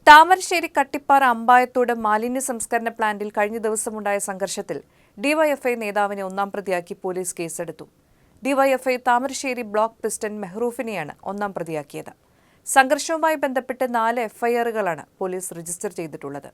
താമരശ്ശേരി കട്ടിപ്പാറ അമ്പായത്തോട് മാലിന്യ സംസ്കരണ പ്ലാന്റിൽ കഴിഞ്ഞ ദിവസമുണ്ടായ സംഘർഷത്തിൽ ഡിവൈഎഫ്ഐ നേതാവിനെ ഒന്നാം പ്രതിയാക്കി പോലീസ് കേസെടുത്തു. ഡിവൈഎഫ്ഐ താമരശ്ശേരി ബ്ലോക്ക് പ്രസിഡന്റ് മെഹ്റൂഫിനെയാണ് ഒന്നാം പ്രതിയാക്കിയത്. സംഘർഷവുമായി ബന്ധപ്പെട്ട് 4 എഫ്ഐആറുകളാണ് പോലീസ് രജിസ്റ്റർ ചെയ്തിട്ടുള്ളത്.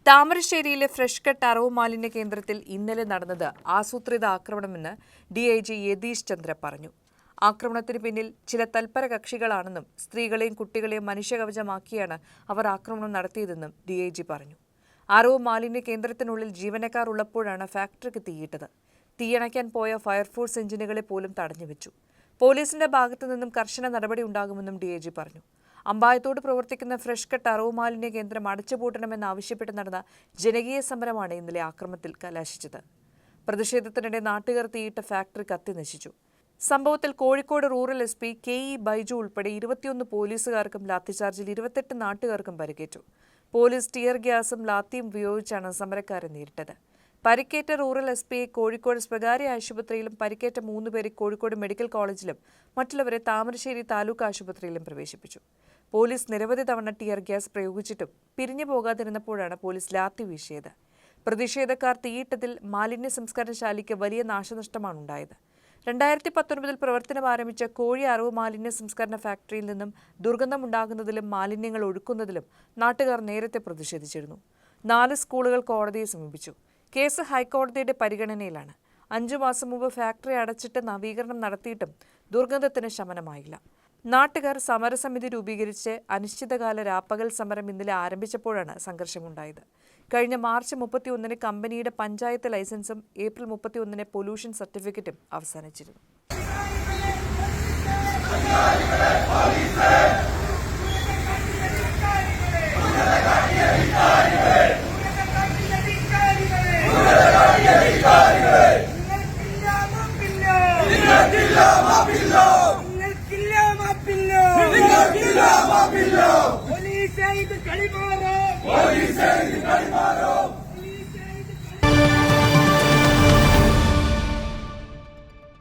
താമരശ്ശേരിയിലെ ഫ്രഷ് കട്ട് അറവ് മാലിന്യ കേന്ദ്രത്തിൽ ഇന്നലെ നടന്നത് ആസൂത്രിത ആക്രമണമെന്ന് ഡിഐജി യതീഷ് ചന്ദ്ര പറഞ്ഞു. ആക്രമണത്തിന് പിന്നിൽ ചില തൽപര കക്ഷികളാണെന്നും സ്ത്രീകളെയും കുട്ടികളെയും മനുഷ്യകവചമാക്കിയാണ് അവർ ആക്രമണം നടത്തിയതെന്നും ഡിഐജി പറഞ്ഞു. അറവ് മാലിന്യ കേന്ദ്രത്തിനുള്ളിൽ ജീവനക്കാർ ഉള്ളപ്പോഴാണ് ഫാക്ടറിക്ക് തീയിട്ടത്. തീയണയ്ക്കാൻ പോയ ഫയർഫോഴ്സ് എഞ്ചിനുകളെ പോലും തടഞ്ഞുവെച്ചു. പോലീസിന്റെ ഭാഗത്തു നിന്നും കർശന നടപടി ഉണ്ടാകുമെന്നും ഡിഐജി പറഞ്ഞു. അമ്പായത്തോട് പ്രവർത്തിക്കുന്ന ഫ്രഷ് കട്ട് അറവ് മാലിന്യ കേന്ദ്രം അടച്ചുപൂട്ടണമെന്നാവശ്യപ്പെട്ട് നടന്ന ജനകീയ സമരമാണ് ഇന്നലെ ആക്രമണത്തിൽ കലാശിച്ചത്. പ്രതിഷേധത്തിനിടെ നാട്ടുകാർ തീയിട്ട ഫാക്ടറി കത്തിനശിച്ചു. സംഭവത്തിൽ Kozhikode rural SP KE Baiju ഉൾപ്പെടെ 21 പോലീസുകാർക്കും ലാത്തിചാർജിൽ 28 നാട്ടുകാർക്കും പരിക്കേറ്റു. പോലീസ് ടിയർ ഗ്യാസും ലാത്തിയും ഉപയോഗിച്ചാണ് സമരക്കാരെ നേരിട്ടത്. പരിക്കേറ്റ റൂറൽ SPയെ കോഴിക്കോട് സ്വകാര്യ ആശുപത്രിയിലും പരിക്കേറ്റ 3 പേരെ കോഴിക്കോട് മെഡിക്കൽ കോളേജിലും മറ്റുള്ളവരെ താമരശ്ശേരി താലൂക്ക് ആശുപത്രിയിലും പ്രവേശിപ്പിച്ചു. പോലീസ് നിരവധി തവണ ടിയർ ഗ്യാസ് പ്രയോഗിച്ചിട്ടും പിരിഞ്ഞു പോകാതിരുന്നപ്പോഴാണ് പോലീസ് ലാത്തി വീശിയത്. പ്രതിഷേധക്കാർ തീയിട്ടതിൽ മാലിന്യ സംസ്കരണശാലയ്ക്ക് വലിയ നാശനഷ്ടമാണുണ്ടായത്. 2019 പ്രവർത്തനം ആരംഭിച്ച കോഴി അറവ് മാലിന്യ സംസ്കരണ ഫാക്ടറിയിൽ നിന്നും ദുർഗന്ധമുണ്ടാകുന്നതിലും മാലിന്യങ്ങൾ ഒഴുക്കുന്നതിലും നാട്ടുകാർ നേരത്തെ പ്രതിഷേധിച്ചിരുന്നു. 4 സ്കൂളുകൾ കോടതിയെ സമീപിച്ചു. കേസ് ഹൈക്കോടതിയുടെ പരിഗണനയിലാണ്. 5 മാസം മുമ്പ് ഫാക്ടറി അടച്ചിട്ട് നവീകരണം നടത്തിയിട്ടും ദുർഗന്ധത്തിന് ശമനമായില്ല. നാട്ടുകാർ സമരസമിതി രൂപീകരിച്ച് അനിശ്ചിതകാല രാപ്പകൽ സമരം ഇന്നലെ ആരംഭിച്ചപ്പോഴാണ് സംഘർഷമുണ്ടായത്. കഴിഞ്ഞ മാർച്ച് 31 കമ്പനിയുടെ പഞ്ചായത്ത് ലൈസൻസും ഏപ്രിൽ 31 പൊല്യൂഷൻ സർട്ടിഫിക്കറ്റും അവസാനിച്ചിരുന്നു. പോലീസ്